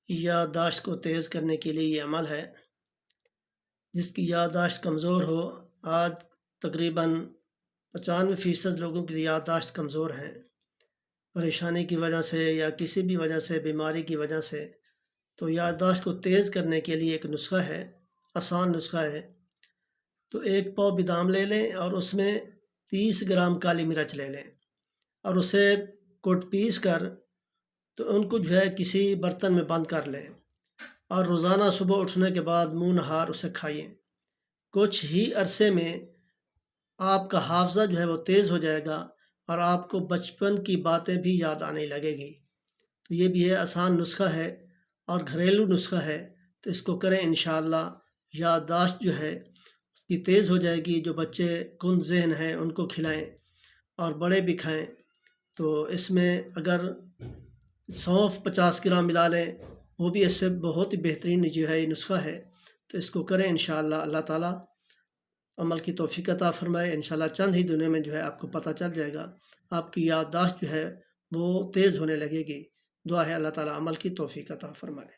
یادداشت کو تیز کرنے کے لیے یہ عمل ہے۔ جس کی یادداشت کمزور ہو، آج تقریباً 95% لوگوں کی یادداشت کمزور ہیں، پریشانی کی وجہ سے یا کسی بھی وجہ سے، بیماری کی وجہ سے۔ تو یادداشت کو تیز کرنے کے لیے ایک نسخہ ہے، آسان نسخہ ہے۔ تو 1 پاؤ بادام لے لیں اور اس میں 30 گرام کالی مرچ لے لیں اور اسے پیس کر تو ان کو کسی برتن میں بند کر لیں اور روزانہ صبح اٹھنے کے بعد منہ نہار اسے کھائیں۔ کچھ ہی عرصے میں آپ کا حافظہ وہ تیز ہو جائے گا اور آپ کو بچپن کی باتیں بھی یاد آنے لگے گی۔ تو یہ بھی ہے، آسان نسخہ ہے اور گھریلو نسخہ ہے، تو اس کو کریں انشاءاللہ۔ یادداشت اس کی تیز ہو جائے گی۔ جو بچے کند ذہن ہیں ان کو کھلائیں اور بڑے بھی کھائیں۔ تو اس میں اگر سونف 50 گرام ملا لیں، وہ بھی اس سے بہت ہی بہترین یہ نسخہ ہے۔ تو اس کو کریں انشاءاللہ، اللہ تعالیٰ عمل کی توفیق عطا فرمائے۔ انشاءاللہ چند ہی دنوں میں آپ کو پتہ چل جائے گا، آپ کی یادداشت وہ تیز ہونے لگے گی۔ دعا ہے اللہ تعالیٰ عمل کی توفیق عطا فرمائے۔